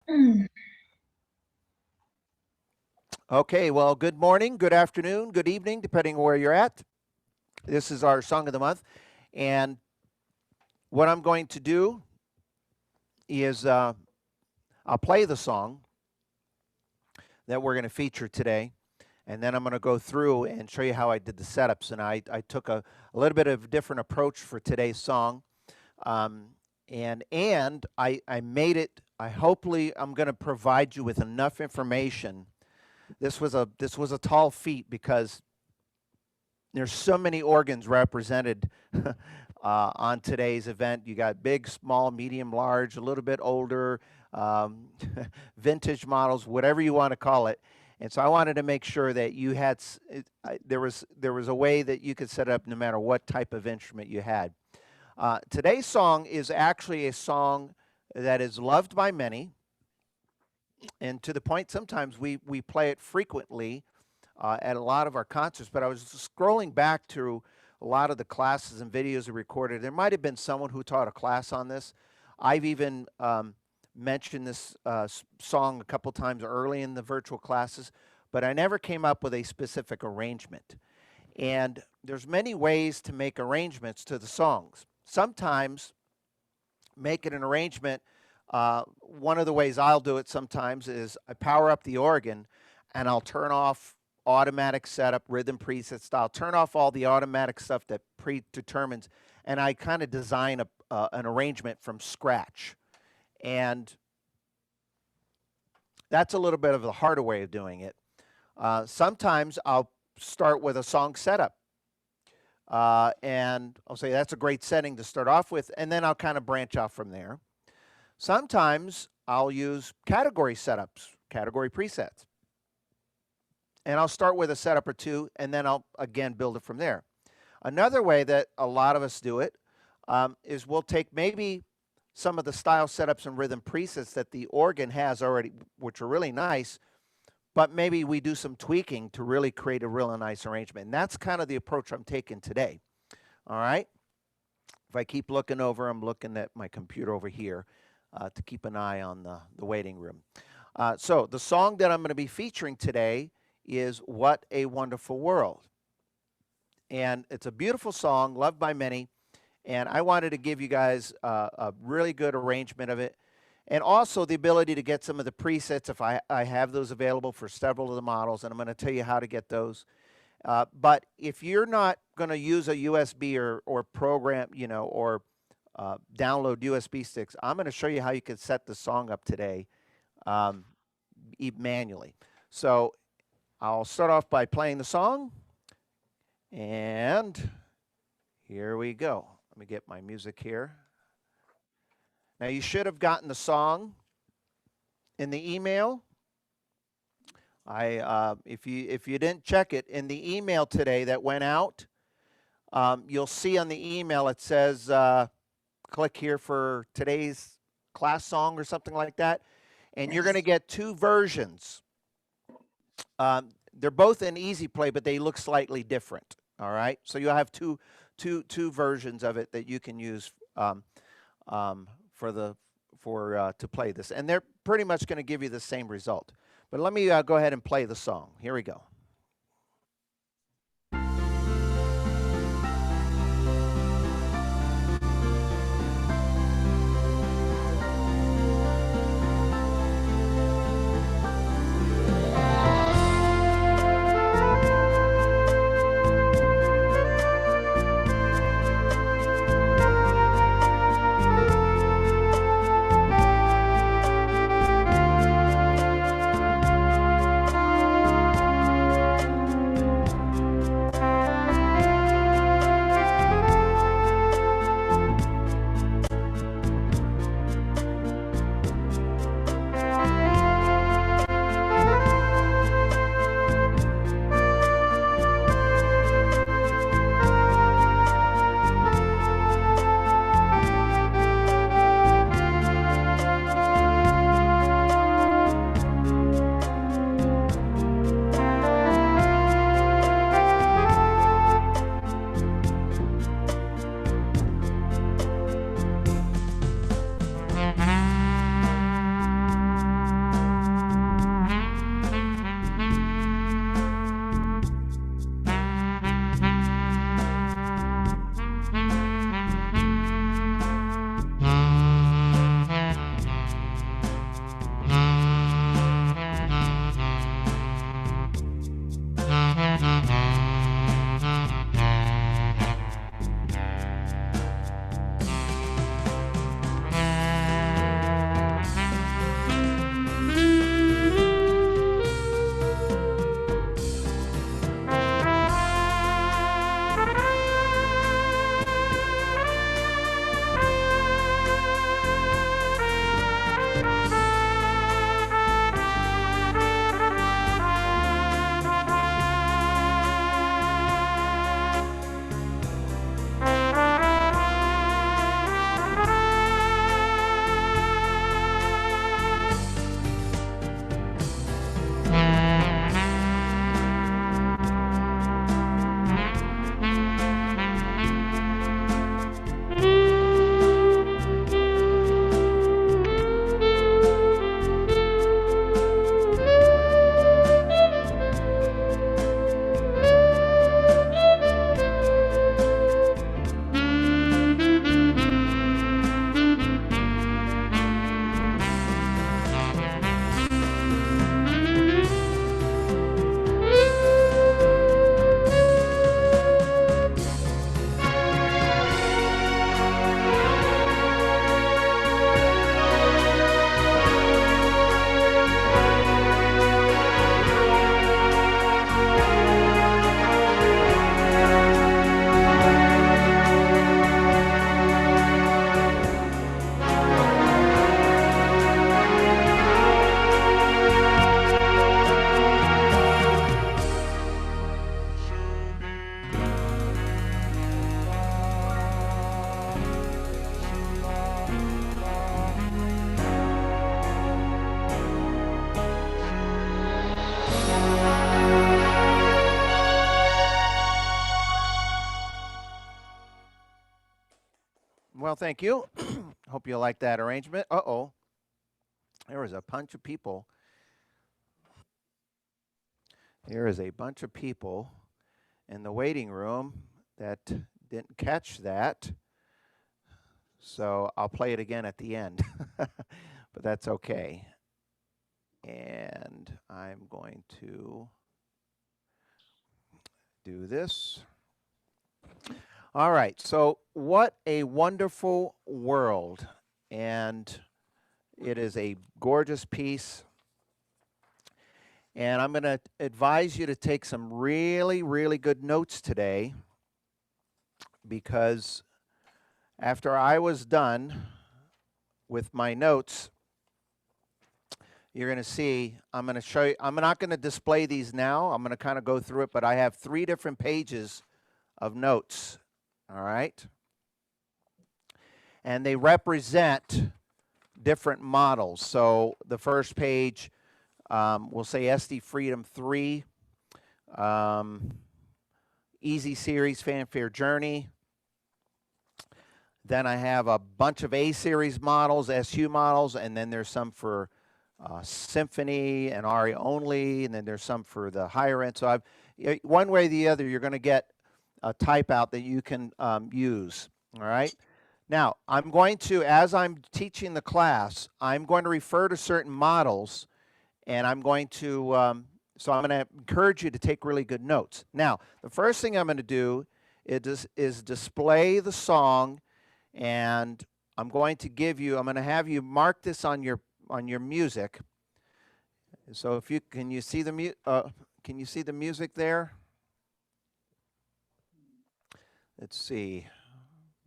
Mm. Okay, well, good morning, good afternoon, good evening, depending on where you're at. This is our song of the month. And what I'm going to do is I'll play the song that we're going to feature today. And then I'm going to go through and show you how I did the setups. And I took a little bit of a different approach for today's song. Um, and I made it, I hopefully I'm going to provide you with enough information. This was a tall feat because there's so many organs represented on today's event. You got big, small, medium, large, a little bit older, um, vintage models, whatever you want to call it. And so I wanted to make sure that you had there was a way that you could set it up no matter what type of instrument you had. Today's song is actually a song that is loved by many, and to the point sometimes we play it frequently at a lot of our concerts. But I was scrolling back through a lot of the classes and videos we recorded. There might have been someone who taught a class on this. I've even mentioned this song a couple times early in the virtual classes, but I never came up with a specific arrangement. And there's many ways to make arrangements to the songs. Sometimes making an arrangement, one of the ways I'll do it sometimes is I power up the organ and I'll turn off automatic setup, rhythm preset style, turn off all the automatic stuff that predetermines, and I kind of design an arrangement from scratch. And that's a little bit of the harder way of doing it. Sometimes I'll start with a song setup. And I'll say that's a great setting to start off with, and then I'll kind of branch off from there. Sometimes I'll use category setups, category presets. And I'll start with a setup or two, and then I'll again build it from there. Another way that a lot of us do it is we'll take maybe some of the style setups and rhythm presets that the organ has already, which are really nice, but maybe we do some tweaking to really create a really nice arrangement. And that's kind of the approach I'm taking today. All right. If I keep looking over, I'm looking at my computer over here to keep an eye on the waiting room. So the song that I'm going to be featuring today is What a Wonderful World. And it's a beautiful song, loved by many. And I wanted to give you guys a really good arrangement of it. And also the ability to get some of the presets if I have those available for several of the models. And I'm going to tell you how to get those. But if you're not going to use a USB or program, or download USB sticks, I'm going to show you how you can set the song up today manually. So I'll start off by playing the song, and here we go. Let me get my music here. Now you should have gotten the song in the email. If you didn't check it in the email today that went out, you'll see on the email it says click here for today's class song or something like that, and you're going to get two versions. They're both in Easy Play, but they look slightly different. All right, so you'll have two versions of it that you can use to play this, and they're pretty much going to give you the same result. But let me go ahead and play the song. Here we go. Well, thank you. Hope you like that arrangement. Uh-oh. There was a bunch of people. There is a bunch of people in the waiting room that didn't catch that. So I'll play it again at the end, but that's okay. And I'm going to do this. All right, so what a wonderful world. And it is a gorgeous piece. And I'm going to advise you to take some really, really good notes today, because after I was done with my notes, you're going to see, I'm going to show you, I'm not going to display these now. I'm going to kind of go through it, but I have 3 different pages of notes, all right? And they represent different models. So the first page, we'll say SD Freedom 3, Easy Series Fanfare Journey. Then I have a bunch of A Series models, SU models, and then there's some for Symphony and ARIA only, and then there's some for the higher end. So one way or the other, you're going to get a type out that you can use, all right? Now, I'm going to, as I'm teaching the class, I'm going to refer to certain models, and I'm going to, so I'm going to encourage you to take really good notes. Now, the first thing I'm going to do is display the song, and I'm going to give you, I'm going to have you mark this on your music. So if you can you see the music there? Let's see.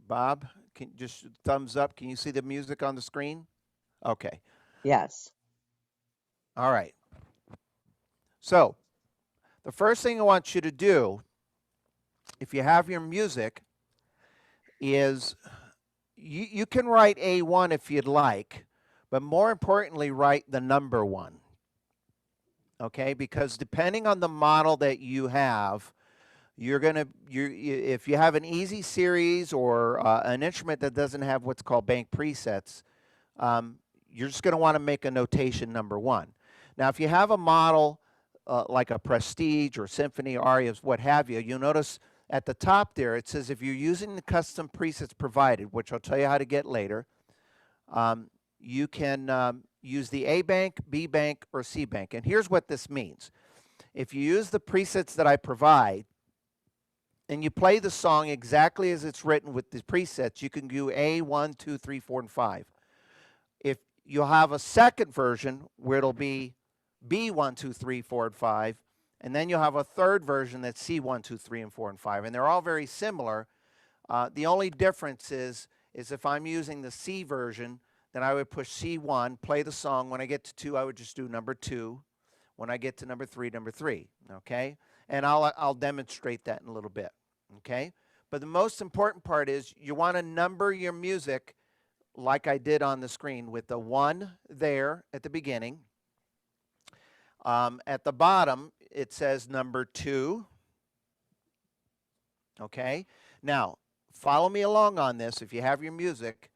Bob, can just thumbs up. Can you see the music on the screen? Okay. Yes. All right. So the first thing I want you to do, if you have your music, is you can write A1 if you'd like, but more importantly, write the number 1. Okay, because depending on the model that you have, if you have an easy series or an instrument that doesn't have what's called bank presets, you're just going to want to make a notation number 1. Now, if you have a model like a Prestige or Symphony, Arias, what have you, you'll notice at the top there it says if you're using the custom presets provided, which I'll tell you how to get later, you can use the A bank, B bank, or C bank. And here's what this means. If you use the presets that I provide, and you play the song exactly as it's written with the presets, you can do A, 1, 2, 3, 4, and 5. If you'll have a second version where it'll be B, 1, 2, 3, 4, and 5, and then you'll have a third version that's C, 1, 2, 3, and 4, and 5. And they're all very similar. The only difference is if I'm using the C version, then I would push C1, play the song. When I get to 2, I would just do number 2. When I get to number 3, number 3, okay? And I'll demonstrate that in a little bit, okay? But the most important part is you want to number your music like I did on the screen with the 1 there at the beginning. At the bottom, it says number 2, okay? Now, follow me along on this if you have your music.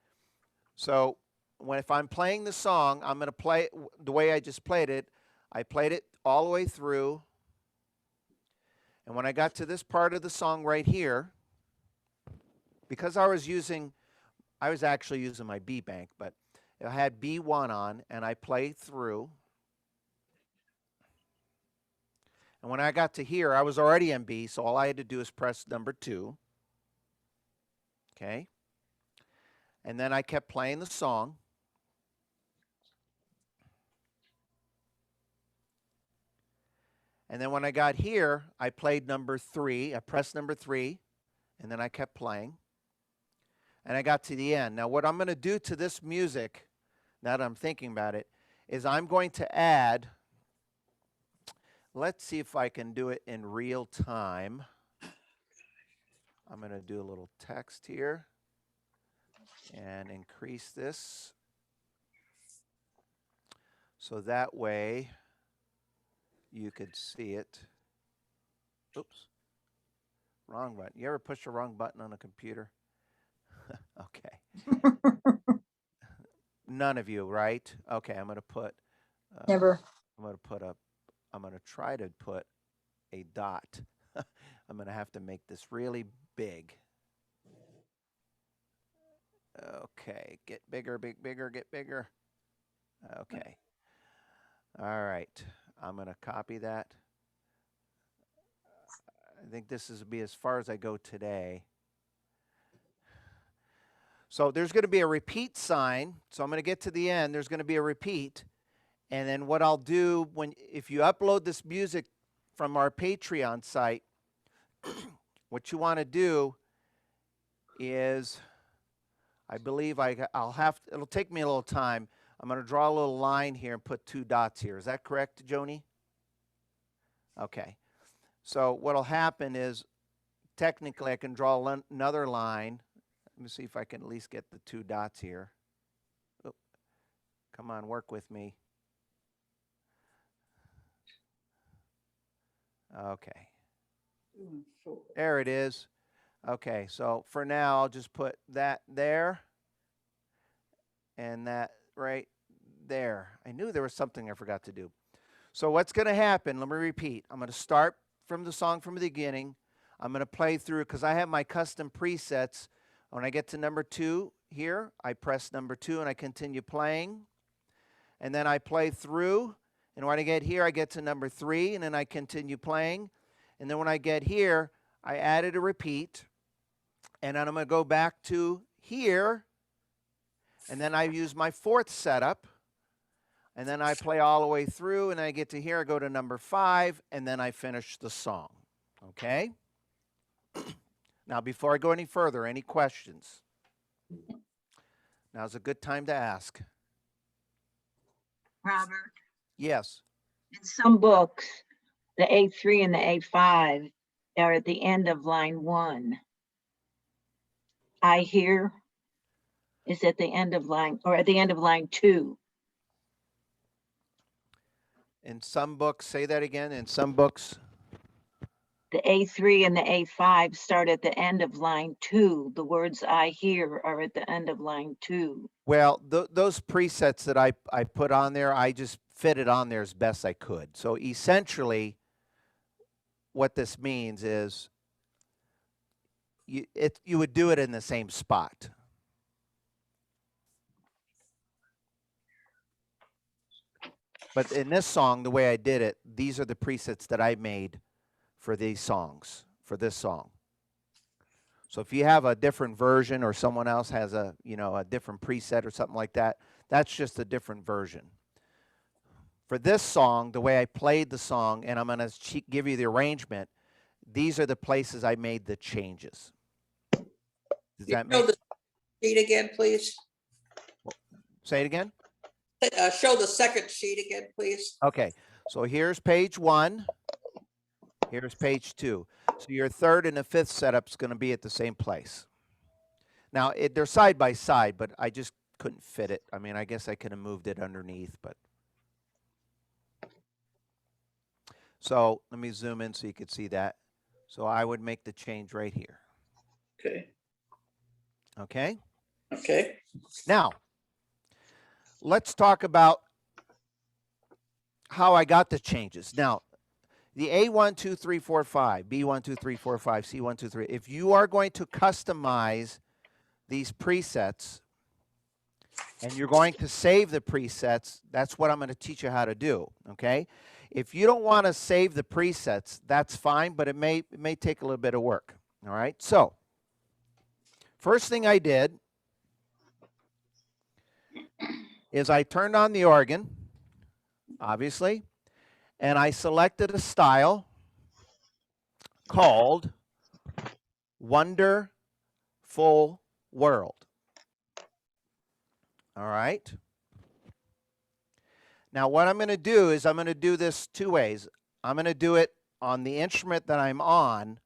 So if I'm playing the song, I'm going to play it the way I just played it. I played it all the way through. And when I got to this part of the song right here, because I was actually using my B bank, but I had B1 on, and I played through. And when I got to here, I was already in B, so all I had to do is press number 2. Okay? And then I kept playing the song. And then when I got here, I played number 3. I pressed number 3, and then I kept playing. And I got to the end. Now, what I'm going to do to this music, now that I'm thinking about it, is I'm going to add, let's see if I can do it in real time. I'm going to do a little text here and increase this. So that way you could see it. Oops. Wrong button. You ever push the wrong button on a computer? Okay. None of you, right? Okay, I'm going to put, Never. I'm going to put up, I'm going to try to put a dot. I'm going to have to make this really big. Okay, get bigger, bigger, get bigger. Okay. All right. I'm going to copy that. I think this is be as far as I go today. So there's going to be a repeat sign. So I'm going to get to the end. There's going to be a repeat. And then what I'll do if you upload this music from our Patreon site, what you want to do is, I believe it'll take me a little time. I'm going to draw a little line here and put 2 dots here. Is that correct, Joni? Okay. So what'll happen is, technically, I can draw another line. Let me see if I can at least get the 2 dots here. Oh, come on, work with me. Okay. There it is. Okay, so for now, I'll just put that there and that right there. I knew there was something I forgot to do. So what's going to happen, let me repeat. I'm going to start from the song from the beginning. I'm going to play through, because I have my custom presets. When I get to number 2 here, I press number 2 and I continue playing. And then I play through. And when I get here, I get to number 3 and then I continue playing. And then when I get here, I added a repeat. And then I'm going to go back to here. And then I use my 4th setup. And then I play all the way through. And I get to here, I go to number 5. And then I finish the song. Okay? Now, before I go any further, any questions? Now's a good time to ask. Robert, Yes. in some books, the A3 and the A5 are at the end of line 1. I hear is at the end of line, or at the end of line 2. In some books, say that again. In some books, The A3 and the A5 start at the end of line 2. The words I hear are at the end of line 2. well, those presets that I put on there, I just fit it on there as best I could. So essentially, what this means is you would do it in the same spot. But in this song, the way I did it, these are the presets that I made for these songs, for this song. So if you have a different version or someone else has a different preset or something like that, that's just a different version. For this song, the way I played the song, and I'm going to give you the arrangement, these are the places I made the changes. Does that make sense? Sheet again, please. Say it again? Show the second sheet again, please. Okay, so here's page 1. Here's page 2. So your 3rd and the 5th setup is going to be at the same place. Now, they're side by side, but I just couldn't fit it. I mean, I guess I could have moved it underneath, but. So let me zoom in so you could see that. So I would make the change right here. Okay. Okay? Okay. Now, let's talk about how I got the changes. Now, the A1, 2, 3, 4, 5, B1, 2, 3, 4, 5, C1, 2, 3. If you are going to customize these presets and you're going to save the presets, that's what I'm going to teach you how to do, okay? If you don't want to save the presets, that's fine, but it may take a little bit of work, all right? So, first thing I did is I turned on the organ, obviously, and I selected a style called Wonderful World. All right. Now what I'm going to do is I'm going to do this 2 ways. I'm going to do it on the instrument that I'm on,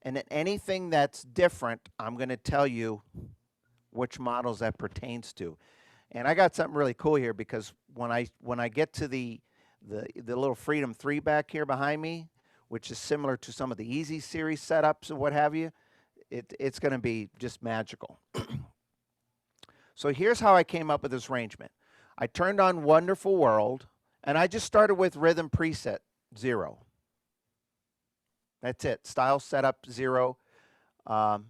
and then anything that's different, I'm going to tell you which models that pertains to. And I got something really cool here, because when I get to the little Freedom 3 back here behind me, which is similar to some of the Easy Series setups and what have you, it's going to be just magical. So here's how I came up with this arrangement. I turned on Wonderful World, and I just started with rhythm preset 0. That's it. Style setup 0, or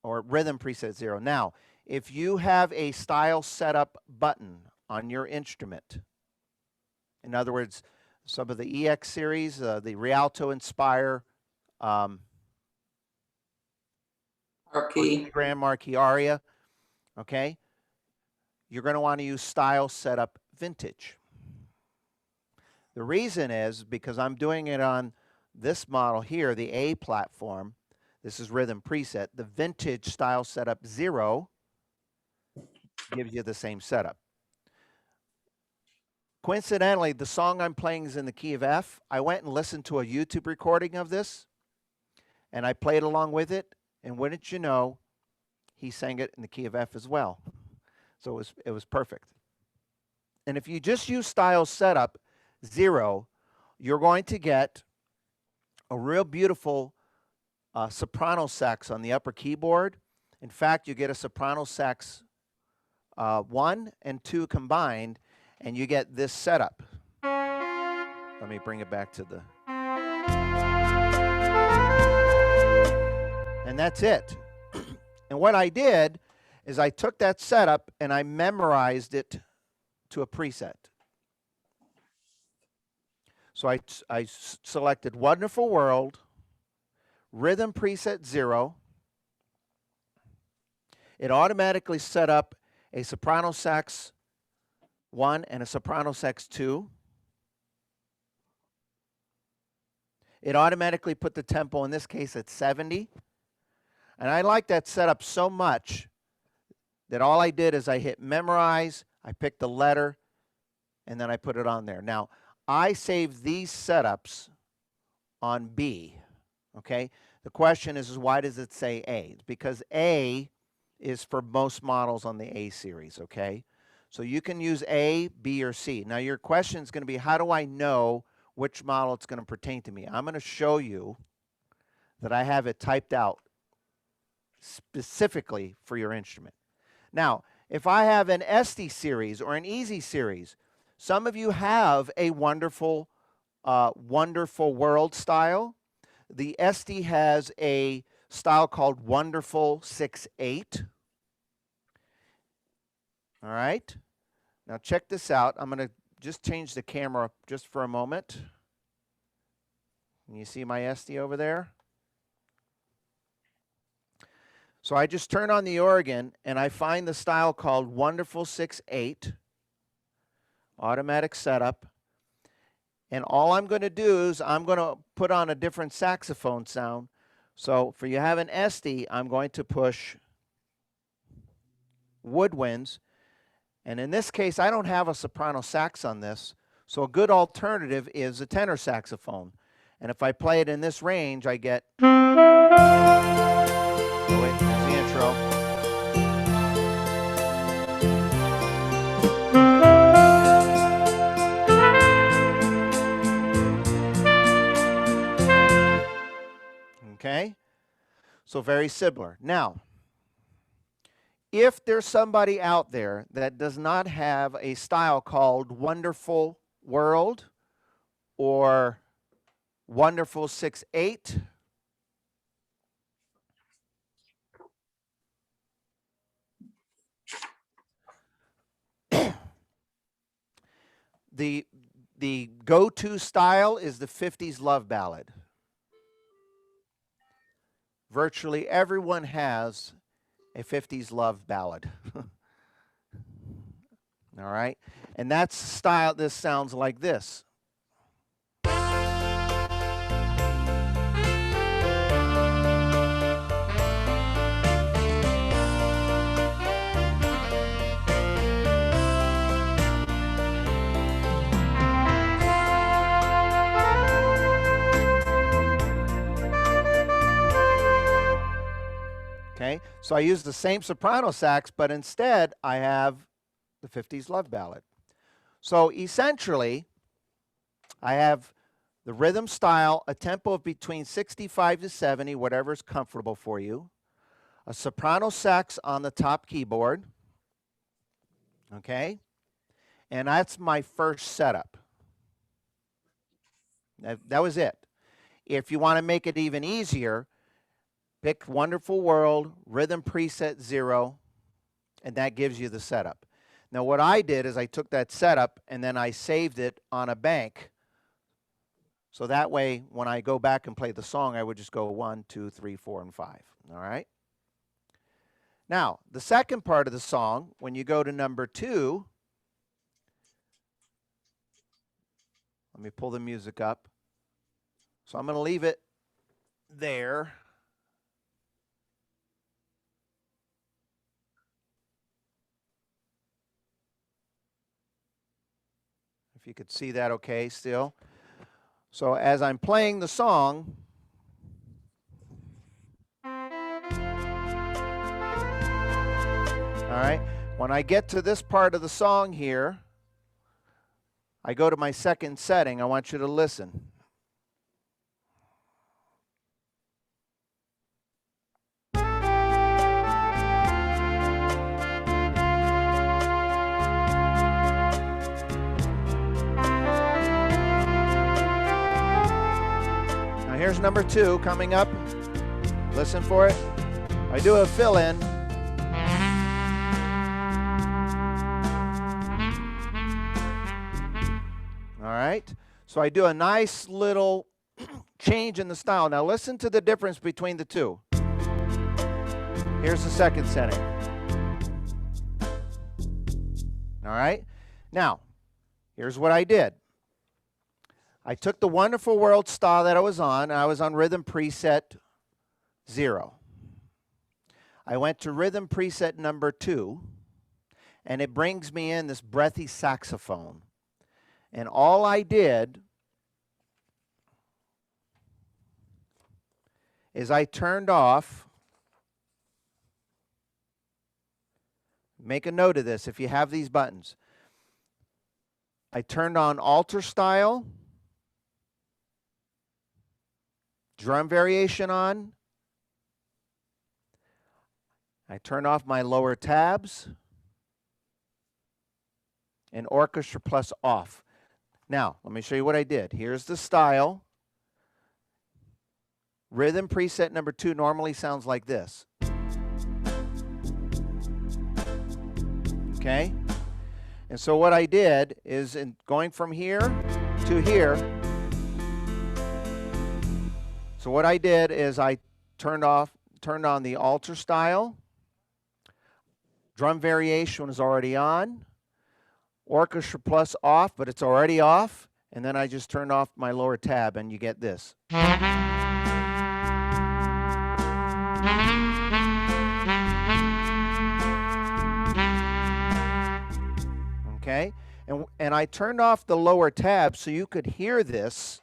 rhythm preset 0. Now, if you have a style setup button on your instrument, in other words, some of the EX series, the Rialto Inspire, Marquee. Grand Marquis Aria, okay, you're going to want to use style setup vintage. The reason is because I'm doing it on this model here, the A platform. This is rhythm preset. The vintage style setup 0 gives you the same setup. Coincidentally, the song I'm playing is in the key of F. I went and listened to a YouTube recording of this, and I played along with it, and wouldn't you know, he sang it in the key of F as well. So it was perfect. And if you just use style setup 0, you're going to get a real beautiful soprano sax on the upper keyboard. In fact, you get a soprano sax 1 and 2 combined, and you get this setup. Let me bring it back to the... And that's it. And what I did is I took that setup and I memorized it to a preset. So I selected Wonderful World, rhythm preset 0. It automatically set up a soprano sax 1 and a soprano sax 2. It automatically put the tempo, in this case, at 70. And I like that setup so much that all I did is I hit memorize, I picked the letter, and then I put it on there. Now, I saved these setups on B, okay? The question is why does it say A? It's because A is for most models on the A series, okay? So you can use A, B, or C. Now, your question is going to be, how do I know which model it's going to pertain to me? I'm going to show you that I have it typed out specifically for your instrument. Now, if I have an SD series or an Easy series, some of you have a Wonderful World style. The SD has a style called Wonderful 6/8. All right. Now check this out. I'm going to just change the camera just for a moment. Can you see my SD over there? So I just turn on the organ and I find the style called Wonderful 6/8, automatic setup. And all I'm going to do is I'm going to put on a different saxophone sound. So for you have an SD, I'm going to push woodwinds. And in this case, I don't have a soprano sax on this. So a good alternative is a tenor saxophone. And if I play it in this range, I get... Oh, wait, there's the intro. Okay? So very similar. Now, if there's somebody out there that does not have a style called Wonderful World or Wonderful 6/8, the go-to style is the 50s love ballad. Virtually everyone has a 50s love ballad. All right? And that's style, this sounds like this. Okay, so I use the same soprano sax, but instead I have the 50s love ballad. So essentially, I have the rhythm style, a tempo of between 65 to 70, whatever is comfortable for you, a soprano sax on the top keyboard, Okay? And that's my first setup. That was it. If you want to make it even easier, pick Wonderful World, Rhythm Preset 0, and that gives you the setup. Now what I did is I took that setup and then I saved it on a bank. So that way, when I go back and play the song, I would just go 1, 2, 3, 4, and 5. All right? Now, the second part of the song, when you go to number 2, let me pull the music up. So I'm going to leave it there. If you could see that okay still. So as I'm playing the song, all right, when I get to this part of the song here, I go to my second setting. I want you to listen. Now here's number 2 coming up. Listen for it. I do a fill-in. All right, so I do a nice little change in the style. Now listen to the difference between the two. Here's the second setting. All right, now here's what I did. I took the Wonderful World style that I was on, and I was on Rhythm Preset 0. I went to Rhythm Preset number 2, and it brings me in this breathy saxophone. And all I did is I turned off, make a note of this if you have these buttons. I turned on alter style, drum variation on. I turned off my lower tabs, and orchestra plus off. Now, let me show you what I did. Here's the style. Rhythm preset number 2 normally sounds like this. Okay? And so what I did is in going from here to here. So what I did is I turned on the alter style. Drum variation was already on. Orchestra plus off, but it's already off. And then I just turned off my lower tab and you get this. Okay? And I turned off the lower tab so you could hear this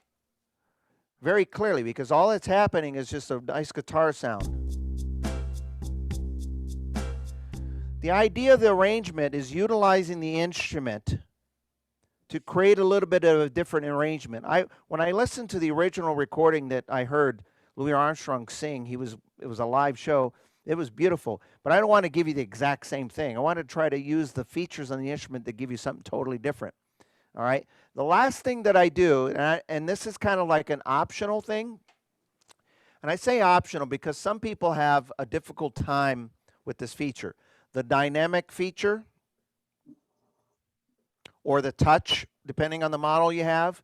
very clearly, because all that's happening is just a nice guitar sound. The idea of the arrangement is utilizing the instrument to create a little bit of a different arrangement. When I listened to the original recording that I heard Louis Armstrong sing, it was a live show. It was beautiful, but I don't want to give you the exact same thing. I want to try to use the features on the instrument that give you something totally different. All right. The last thing that I do, and this is kind of like an optional thing, and I say optional because some people have a difficult time with this feature. The dynamic feature or the touch, depending on the model you have.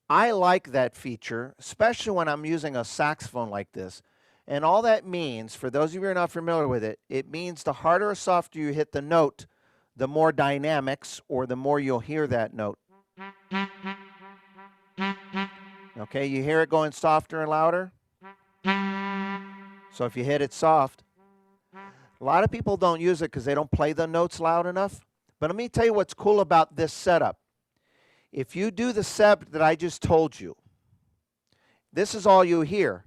I like that feature, especially when I'm using a saxophone like this. And all that means, for those of you who are not familiar with it, it means the harder or softer you hit the note, the more dynamics or the more you'll hear that note. Okay, you hear it going softer and louder? So if you hit it soft, a lot of people don't use it because they don't play the notes loud enough. But let me tell you what's cool about this setup. If you do the setup that I just told you, this is all you hear.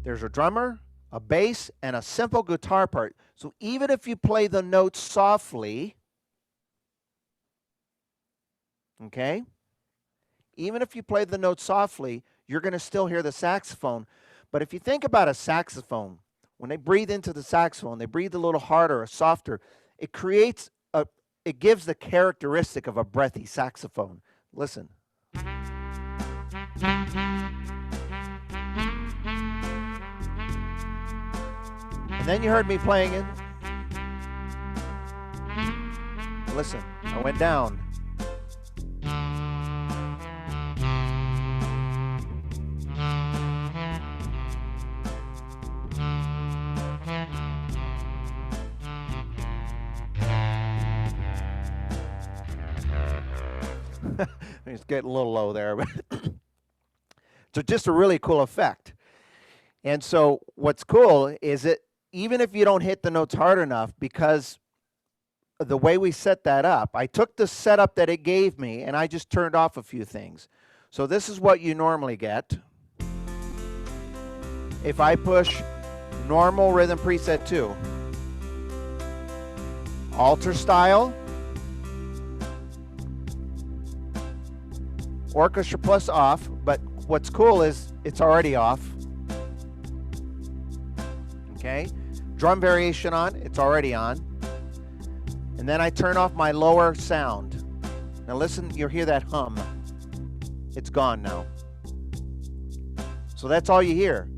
There's a drummer, a bass, and a simple guitar part. So even if you play the notes softly, okay, even if you play the notes softly, you're going to still hear the saxophone. But if you think about a saxophone, when they breathe into the saxophone, they breathe a little harder or softer. It creates it gives the characteristic of a breathy saxophone. Listen. And then you heard me playing it. Listen, I went down. It's getting a little low there. So just a really cool effect. And so what's cool is that even if you don't hit the notes hard enough, because of the way we set that up, I took the setup that it gave me and I just turned off a few things. So this is what you normally get. If I push normal rhythm preset 2, alter style, orchestra plus off, but what's cool is it's already off. Okay, drum variation on, it's already on. And then I turn off my lower sound. Now listen, you'll hear that hum. It's gone now. So that's all you hear.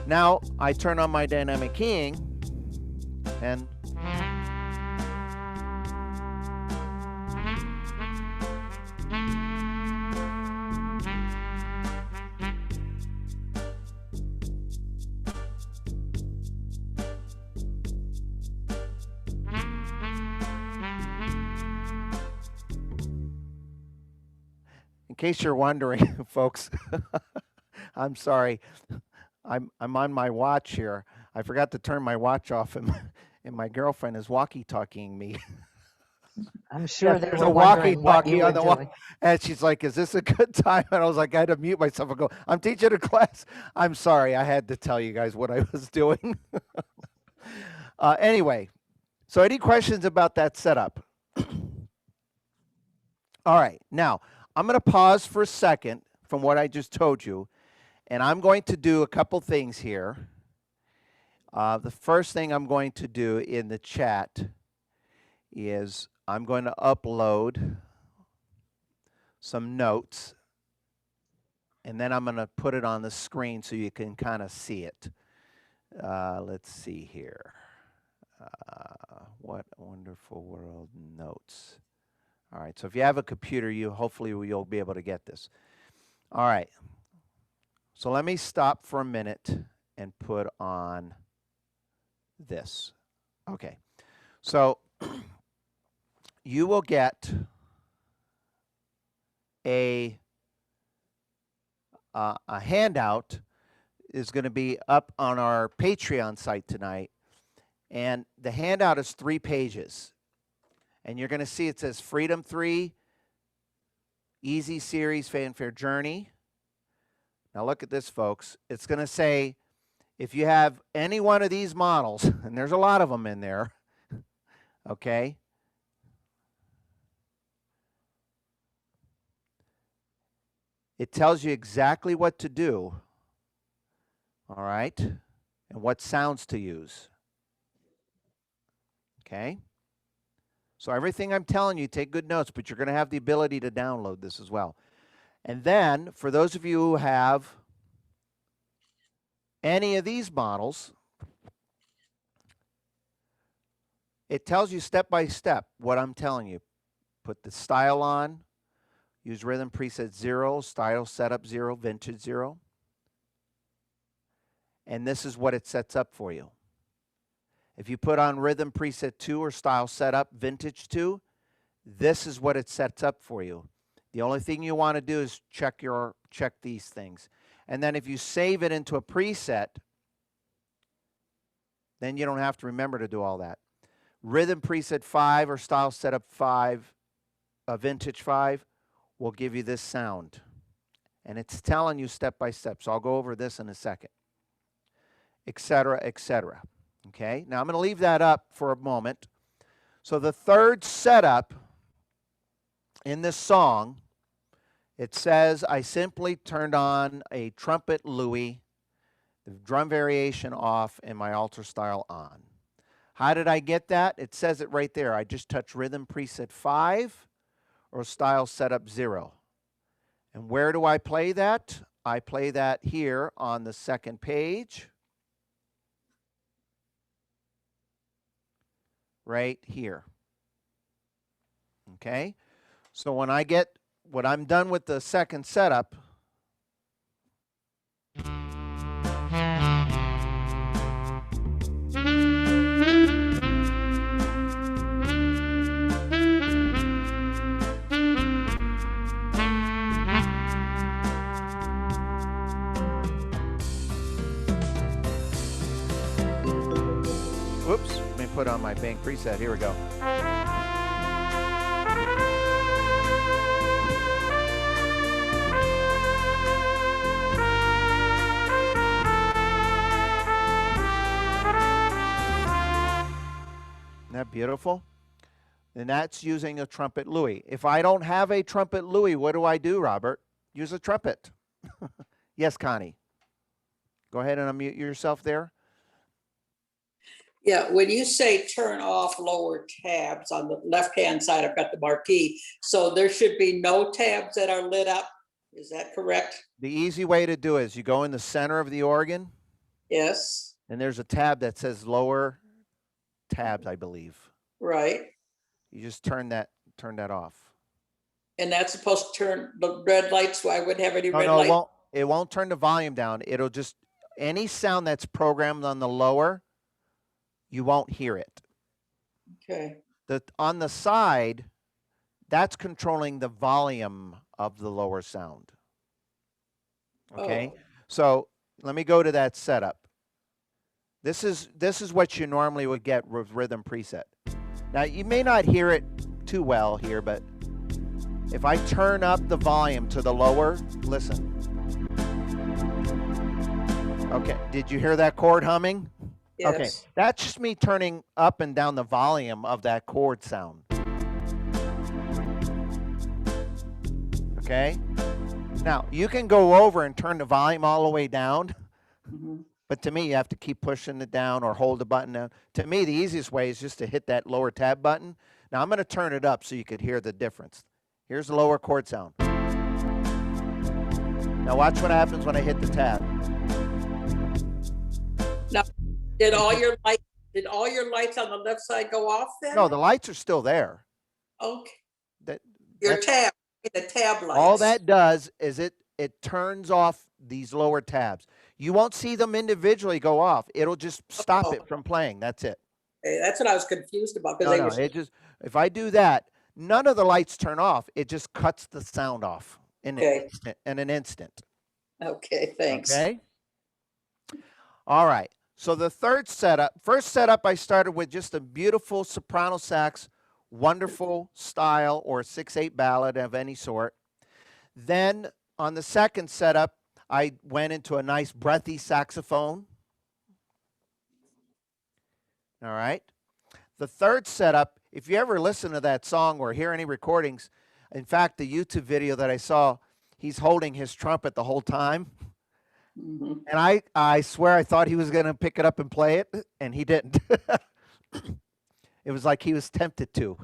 Now I turn on my dynamic keying and in case you're wondering, folks, I'm sorry. I'm on my watch here. I forgot to turn my watch off, and my girlfriend is walkie-talkieing me. I'm sure they There's were a wondering what walkie-talkie you were on the wall. doing. And she's like, "Is this a good time?" And I was like, I had to mute myself and go, "I'm teaching a class." I'm sorry. I had to tell you guys what I was doing. Anyway, so any questions about that setup? All right. Now, I'm going to pause for a second from what I just told you, and I'm going to do a couple things here. The first thing I'm going to do in the chat is I'm going to upload some notes, and then I'm going to put it on the screen so you can kind of see it. Let's see here. What a Wonderful World notes. All right, so if you have a computer, hopefully you'll be able to get this. All right, so let me stop for a minute and put on this. Okay, so you will get a handout is going to be up on our Patreon site tonight, and the handout is 3 pages. And you're going to see it says Freedom 3, Easy Series, Fanfare Journey. Now look at this, folks. It's going to say if you have any one of these models, and there's a lot of them in there, okay? It tells you exactly what to do, all right? And what sounds to use, okay? So everything I'm telling you, take good notes, but you're going to have the ability to download this as well. And then, for those of you who have any of these models, it tells you step by step what I'm telling you. Put the style on, use rhythm preset 0, style setup 0, vintage 0. And this is what it sets up for you. If you put on rhythm preset 2 or style setup vintage 2, this is what it sets up for you. The only thing you want to do is check these things. And then if you save it into a preset, then you don't have to remember to do all that. Rhythm preset 5 or style setup 5, vintage 5 will give you this sound. And it's telling you step by step. So I'll go over this in a second, etc., etc. Okay, now I'm going to leave that up for a moment. So the third setup in this song, it says, I simply turned on a trumpet Louis the drum variation off, and my alter style on. How did I get that? It says it right there. I just touch rhythm preset 5 or style setup 0. And where do I play that? I play that here on the second page. Right here. Okay? So when I'm done with the second setup, whoops, let me put on my bank preset. Here we go. Isn't that beautiful? And that's using a trumpet Louis. If I don't have a trumpet Louis, what do I do, Robert? Use a trumpet. Yes, Connie. Go ahead and unmute yourself there. Yeah, when you say turn off lower tabs on the left-hand side, I've got the marquee. So there should be no tabs that are lit up. Is that correct? The easy way to do it is you go in the center of the organ, Yes, and there's a tab that says lower tabs, I believe. right. You just turn that off. And that's supposed to turn the red lights, so I wouldn't have any No, red no, lights. it won't turn the volume down. It'll just, any sound that's programmed on the lower, you won't hear it. Okay, On the side, that's controlling the volume of the lower sound. Okay, Oh. so let me go to that setup. This is what you normally would get with rhythm preset. Now you may not hear it too well here, but if I turn up the volume to the lower, listen. Okay, did you hear that chord humming? yes. Okay, that's just me turning up and down the volume of that chord sound. Okay, now you can go over and turn the volume all the way down, Mhm. but to me, you have to keep pushing it down or hold the button down. To me, the easiest way is just to hit that lower tab button. Now I'm going to turn it up so you could hear the difference. Here's the lower chord sound. Now watch what happens when I hit the tab. Did all your lights on the left side go off then? No, the lights are still there. Okay, That, your that's- the tab lights. all that does is it turns off these lower tabs. You won't see them individually go off. It'll just stop it from playing. That's it. Okay, that's what I was confused about. 'Cause No, they no, were- it just, if I do that, none of the lights turn off. It just cuts the sound off in Okay. an instant. Okay, thanks. Okay. All right. So the first setup, I started with just a beautiful soprano sax, wonderful style or 6/8 ballad of any sort. Then on the second setup, I went into a nice breathy saxophone. All right. The third setup, if you ever listen to that song or hear any recordings, in fact, the YouTube video that I saw, he's holding his trumpet the whole time. Mhm. And I swear I thought he was going to pick it up and play it, and he didn't. It was like he was tempted to.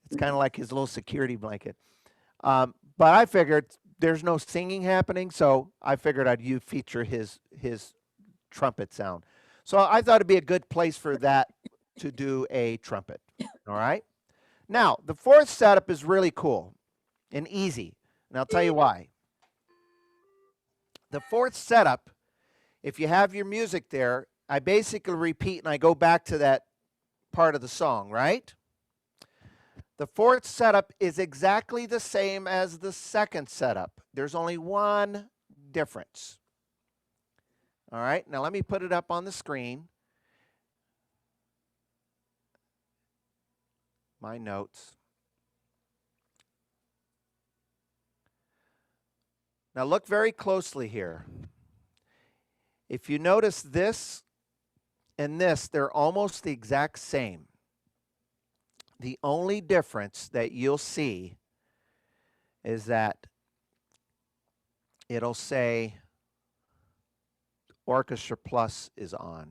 It's kind of like his little security blanket. But I figured there's no singing happening, so I figured I'd feature his trumpet sound. So I thought it'd be a good place for that to do a trumpet. All right. Now, the fourth setup is really cool and easy, and I'll tell you why. The fourth setup, if you have your music there, I basically repeat and I go back to that part of the song, right? The fourth setup is exactly the same as the second setup. There's only one difference. All right, now let me put it up on the screen. My notes. Now look very closely here. If you notice this and this, they're almost the exact same. The only difference that you'll see is that it'll say Orchestra Plus is on.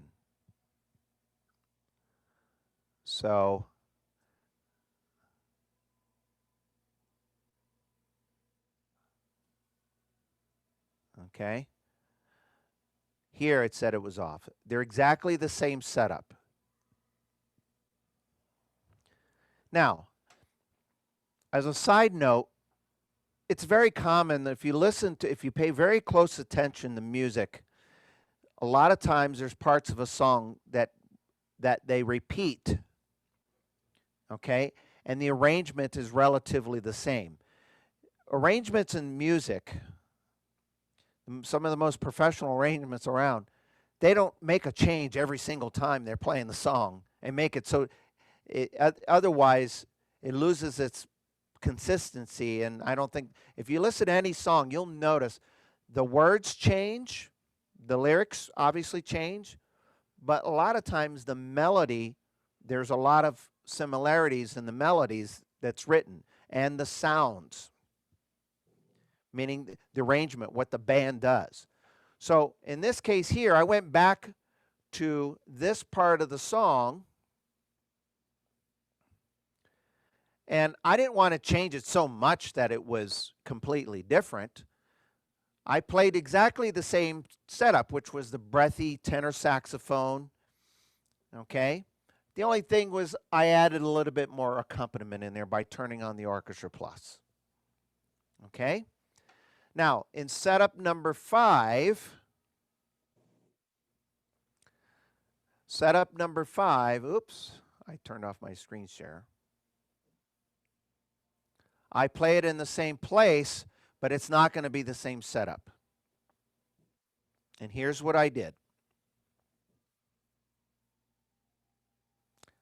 So okay. Here it said it was off. They're exactly the same setup. Now, as a side note, it's very common that if you pay very close attention to music, a lot of times there's parts of a song that they repeat. Okay? And the arrangement is relatively the same. Arrangements in music, some of the most professional arrangements around, they don't make a change every single time they're playing the song and make it so otherwise it loses its consistency. And I don't think, if you listen to any song, you'll notice the words change, the lyrics obviously change, but a lot of times the melody, there's a lot of similarities in the melodies that's written and the sounds, meaning the arrangement, what the band does. So in this case here, I went back to this part of the song, and I didn't want to change it so much that it was completely different. I played exactly the same setup, which was the breathy tenor saxophone. Okay? The only thing was I added a little bit more accompaniment in there by turning on the Orchestra Plus. Okay? Now, in setup number 5, oops, I turned off my screen share. I play it in the same place, but it's not going to be the same setup. And here's what I did.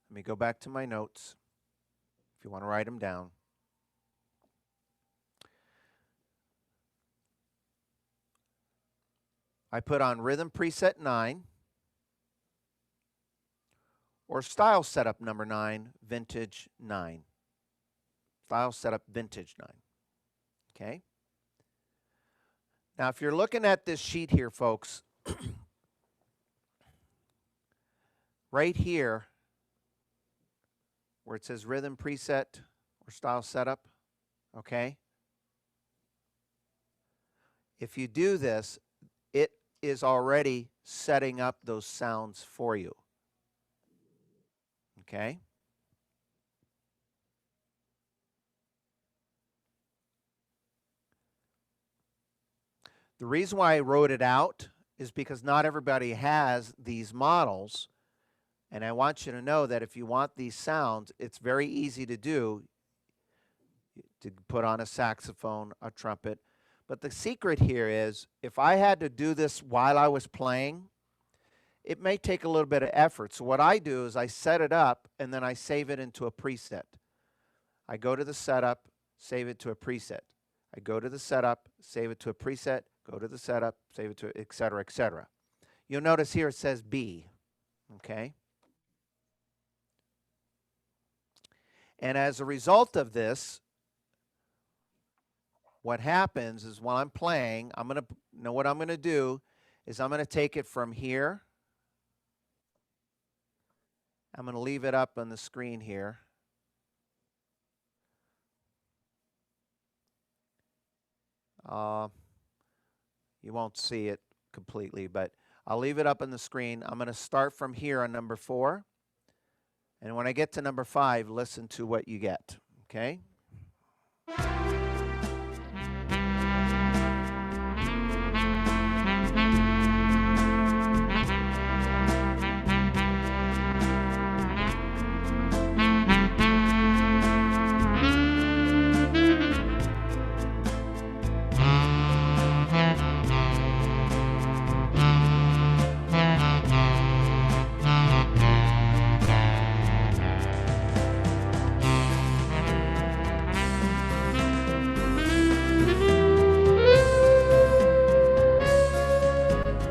Let me go back to my notes if you want to write them down. I put on rhythm preset 9 or style setup number 9, vintage 9. Style setup vintage 9. Okay? Now, if you're looking at this sheet here, folks, right here, where it says rhythm preset or style setup, okay? If you do this, it is already setting up those sounds for you. Okay? The reason why I wrote it out is because not everybody has these models, and I want you to know that if you want these sounds, it's very easy to do, to put on a saxophone, a trumpet. But the secret here is, if I had to do this while I was playing, it may take a little bit of effort. So what I do is I set it up, and then I save it into a preset. I go to the setup, save it to a preset. I go to the setup, save it to a preset, go to the setup, save it to, et cetera, et cetera. You'll notice here it says B, okay? And as a result of this, what happens is while I'm playing, what I'm going to do is I'm going to take it from here. I'm going to leave it up on the screen here. You won't see it completely, but I'll leave it up on the screen. I'm going to start from here on number 4. And when I get to number 5, listen to what you get, okay?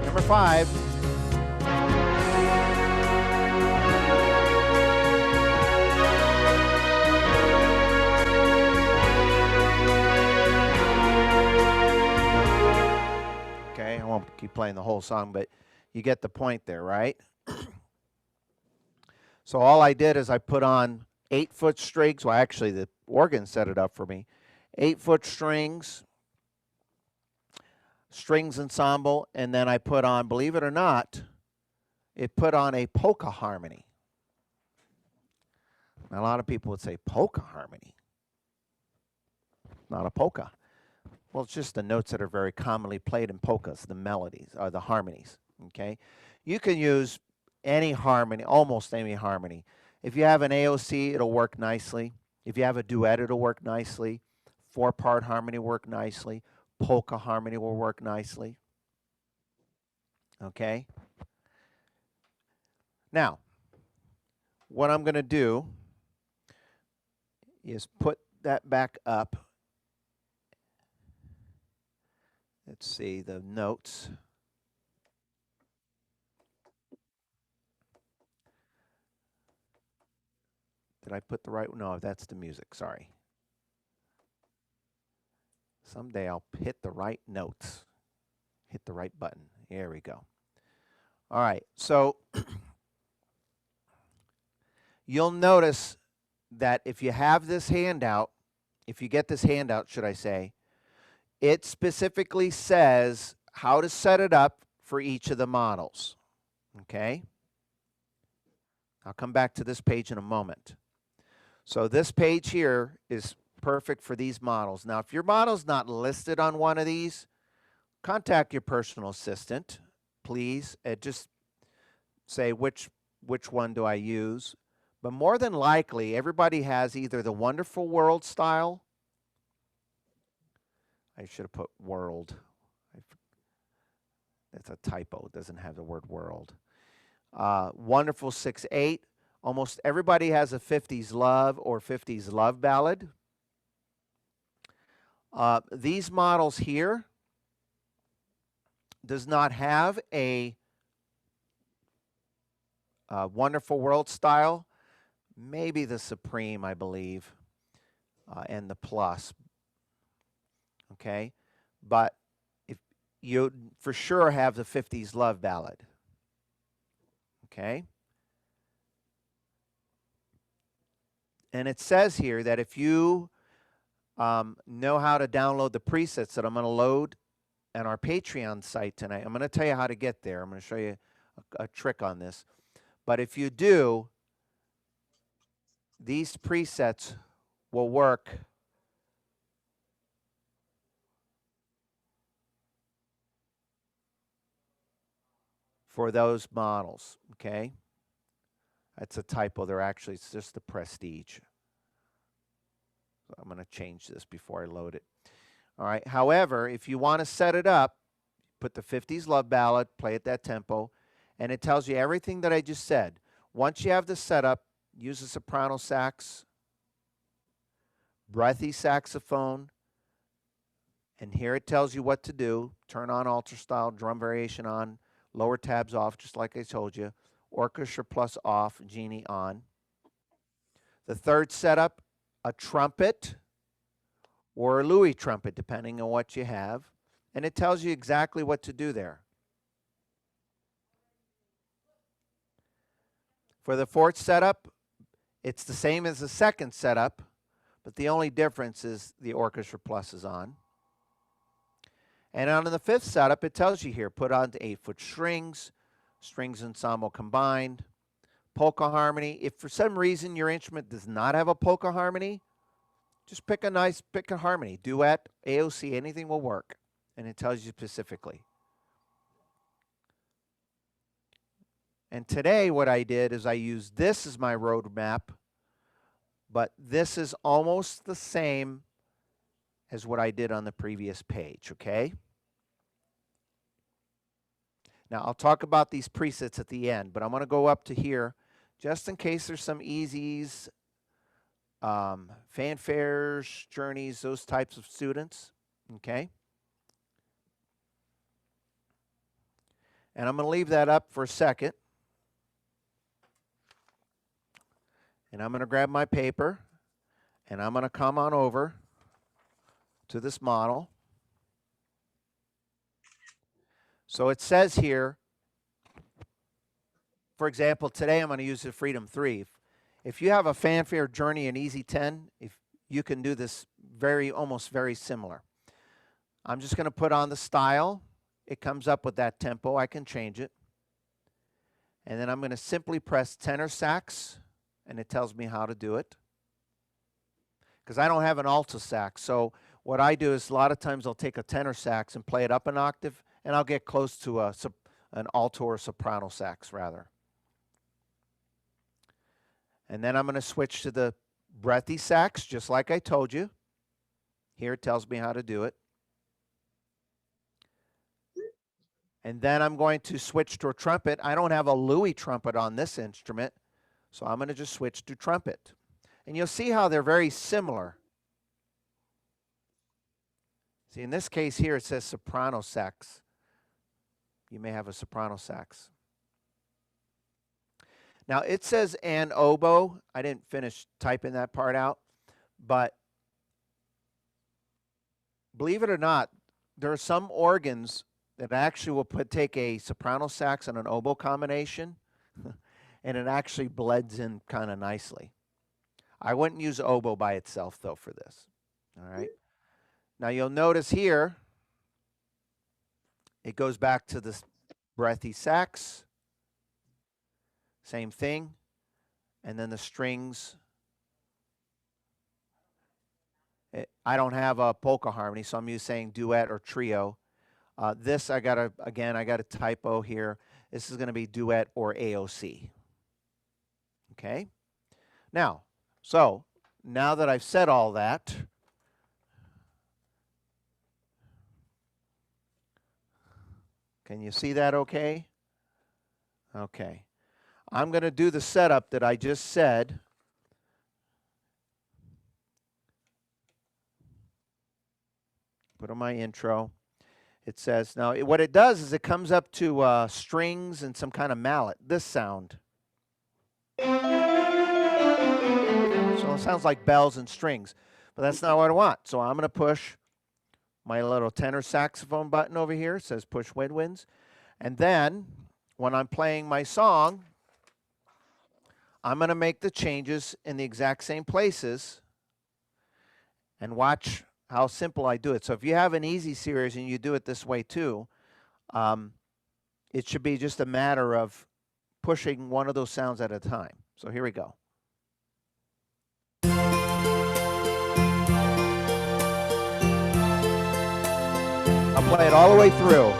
Number 5. Okay, I won't keep playing the whole song, but You get the point there, right? So all I did is I put on 8-foot strings. Well, actually, the organ set it up for me. 8-foot strings ensemble, and then I put on, believe it or not, it put on a polka harmony. Now, a lot of people would say polka harmony, not a polka. Well, it's just the notes that are very commonly played in polkas, the melodies, or the harmonies, okay? You can use any harmony, almost any harmony. If you have an AOC, it'll work nicely. If you have a duet, it'll work nicely. 4-part harmony will work nicely. Polka harmony will work nicely. Okay? Now, what I'm going to do is put that back up. Let's see the notes. Did I put the right one? No, that's the music. Sorry. Someday I'll hit the right notes. Hit the right button. There we go. All right. So you'll notice that if you have this handout, if you get this handout, should I say, it specifically says how to set it up for each of the models. Okay? I'll come back to this page in a moment. So this page here is perfect for these models. Now, if your model's not listed on one of these, contact your personal assistant, please, and just say which one do I use. But more than likely, everybody has either the Wonderful World style. I should have put world. That's a typo. It doesn't have the word world. Wonderful 6/8. Almost everybody has a 50s love or 50s love ballad. These models here does not have a Wonderful World style. Maybe the Supreme, I believe, and the Plus. Okay, but if you for sure have the 50s love ballad. Okay. And it says here that if you know how to download the presets that I'm going to load on our Patreon site tonight, I'm going to tell you how to get there. I'm going to show you a trick on this. But if you do, these presets will work for those models, okay? That's a typo. They're actually, it's just the Prestige. So I'm going to change this before I load it. All right. However, if you want to set it up, put the 50s love ballad, play at that tempo, and it tells you everything that I just said. Once you have this set up, use a soprano sax, breathy saxophone, and here it tells you what to do. Turn on alter style, drum variation on, lower tabs off, just like I told you. Orchestra plus off, Genie on. The third setup, a trumpet or a Louis trumpet, depending on what you have. And it tells you exactly what to do there. For the fourth setup, it's the same as the second setup, but the only difference is the Orchestra Plus is on. And on the fifth setup, it tells you here, put on the 8-foot strings ensemble combined, polka harmony. If for some reason your instrument does not have a polka harmony, just pick a harmony. Duet, AOC, anything will work. And it tells you specifically. And today what I did is I used this as my roadmap, but this is almost the same as what I did on the previous page, okay? Now, I'll talk about these presets at the end, but I'm going to go up to here just in case there's some easies, fanfares, journeys, those types of students, okay? And I'm going to leave that up for a second. And I'm going to grab my paper, and I'm going to come on over to this model. So it says here, for example, today I'm going to use the Freedom 3. If you have a Fanfare Journey and Easy 10, if you can do this almost very similar. I'm just going to put on the style. It comes up with that tempo. I can change it. And then I'm going to simply press tenor sax, and it tells me how to do it. Because I don't have an alto sax, so what I do is a lot of times I'll take a tenor sax and play it up an octave, and I'll get close to an alto or soprano sax rather. And then I'm going to switch to the breathy sax, just like I told you. Here it tells me how to do it. And then I'm going to switch to a trumpet. I don't have a Louis trumpet on this instrument, so I'm going to just switch to trumpet. And you'll see how they're very similar. See, in this case here, it says soprano sax. You may have a soprano sax. Now, it says an oboe. I didn't finish typing that part out, but believe it or not, there are some organs that actually will take a soprano sax and an oboe combination, and it actually blends in kind of nicely. I wouldn't use oboe by itself, though, for this. All right. Now, you'll notice here, it goes back to this breathy sax. Same thing. And then the strings. I don't have a polka harmony, so I'm saying duet or trio. This, I got a typo here. This is going to be duet or AOC. Okay. Now that I've said all that, can you see that okay? Okay. I'm going to do the setup that I just said. Put on my intro. It says, now what it does is it comes up to strings and some kind of mallet, this sound. So it sounds like bells and strings, but that's not what I want. So I'm going to push my little tenor saxophone button over here. It says push woodwinds. And then when I'm playing my song, I'm going to make the changes in the exact same places and watch how simple I do it. So if you have an easy series and you do it this way too, it should be just a matter of pushing one of those sounds at a time. So here we go. I'll play it all the way through.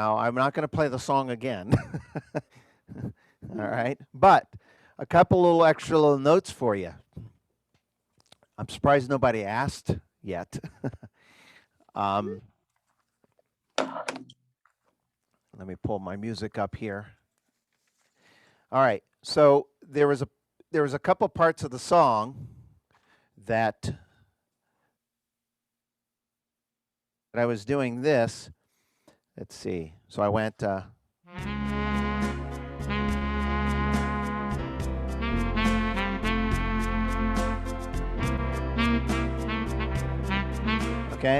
Now, I'm not going to play the song again. All right. But a couple little extra little notes for you. I'm surprised nobody asked yet. Let me pull my music up here. All right. So there was a couple parts of the song that I was doing this. Let's see. So I went. Okay,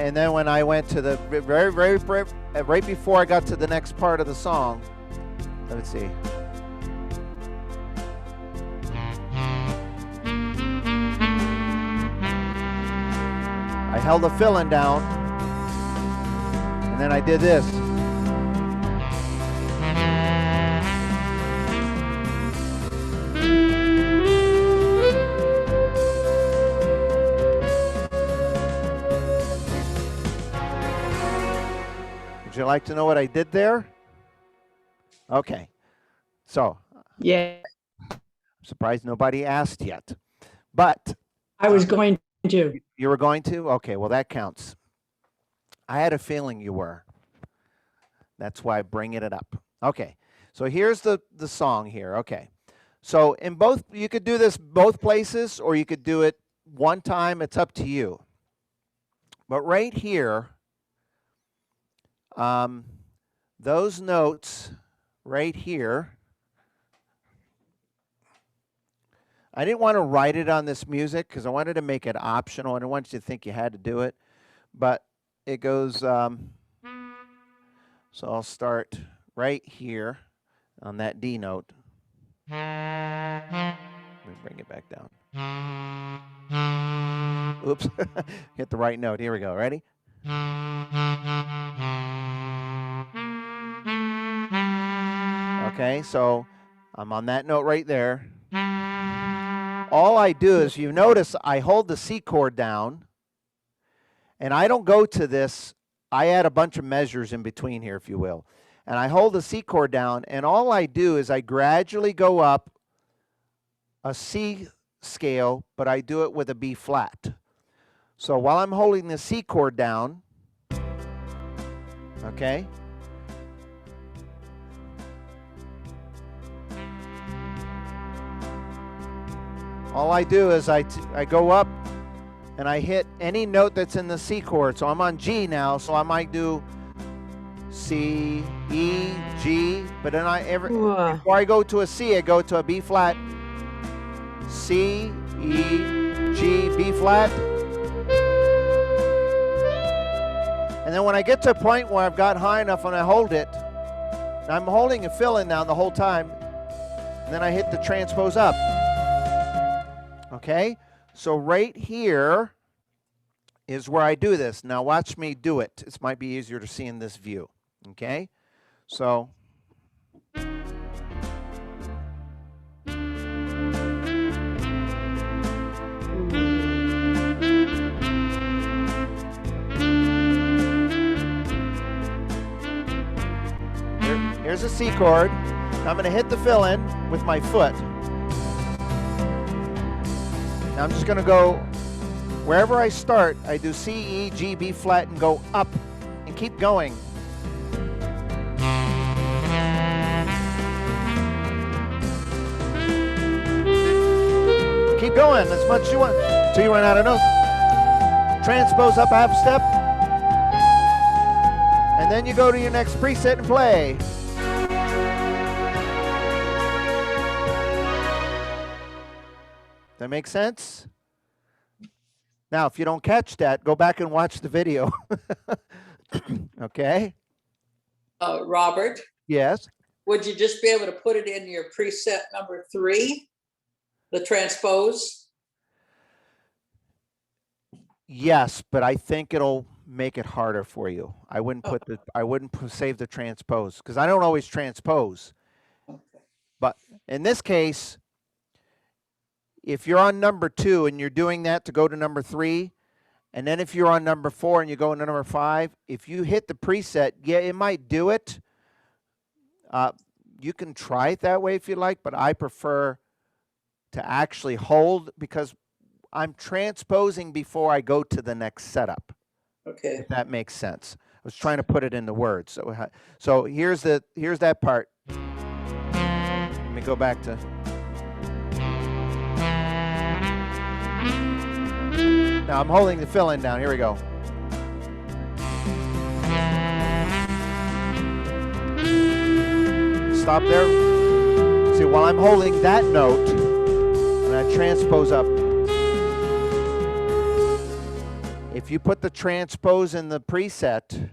and then when I went to the right before I got to the next part of the song, let's see. I held the fill-in down, and then I did this. Would you like to know what I did there? Okay. So, Yeah, I'm surprised nobody asked yet. But I was going to. you were going to? Okay, well, that counts. I had a feeling you were. That's why I'm bringing it up. Okay, so here's the song here. Okay, so in both, you could do this both places, or you could do it one time. It's up to you. But right here, those notes right here, I didn't want to write it on this music because I wanted to make it optional. I didn't want you to think you had to do it, but it goes, so I'll start right here on that D note. Let me bring it back down. Oops, hit the right note. Here we go. Ready? Okay, so I'm on that note right there. All I do is, you notice I hold the C chord down, and I don't go to this. I add a bunch of measures in between here, if you will. And I hold the C chord down, and all I do is I gradually go up a C scale, but I do it with a B flat. So while I'm holding the C chord down, okay, all I do is I go up and I hit any note that's in the C chord. So I'm on G now, so I might do C, E, G, but then before I go to a C, I go to a B flat, C, E, G, B flat. And then when I get to a point where I've got high enough and I hold it, and I'm holding a fill-in down the whole time, and then I hit the transpose up. Okay, so right here is where I do this. Now watch me do it. This might be easier to see in this view. Okay, so here's a C chord. I'm going to hit the fill-in with my foot. Now I'm just going to go wherever I start. I do C, E, G, B flat, and go up and keep going. Keep going as much as you want until you run out of notes. Transpose up a half step, and then you go to your next preset and play. That makes sense? Now, if you don't catch that, go back and watch the video. Okay? Robert, Yes. would you just be able to put it in your preset number 3, the transpose? Yes, but I think it'll make it harder for you. I wouldn't put save the transpose because I don't always transpose. Okay. But in this case, if you're on number 2 and you're doing that to go to number 3, and then if you're on number 4 and you go into number 5, if you hit the preset, yeah, it might do it, You can try it that way if you like, but I prefer to actually hold because I'm transposing before I go to the next setup, Okay. if that makes sense. I was trying to put it into words. So here's that part. Let me go back to. Now I'm holding the fill-in down. Here we go. Stop there. See, while I'm holding that note, and I transpose up. If you put the transpose in the preset,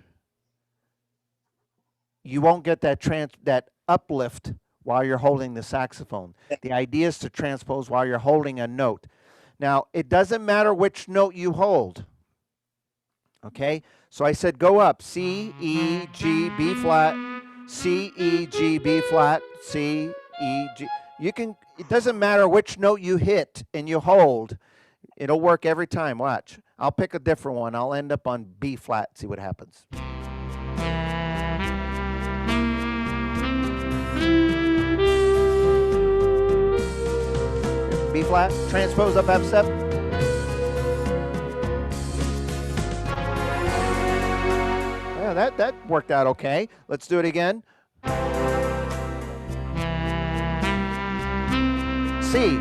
you won't get that uplift while you're holding the saxophone. The idea is to transpose while you're holding a note. Now, it doesn't matter which note you hold. Okay? So I said go up. C, E, G, B flat, C, E, G, B flat, C, E, G. It doesn't matter which note you hit and you hold. It'll work every time. Watch. I'll pick a different one. I'll end up on B flat, see what happens. B flat, transpose up half step. Yeah, that worked out okay. Let's do it again. C.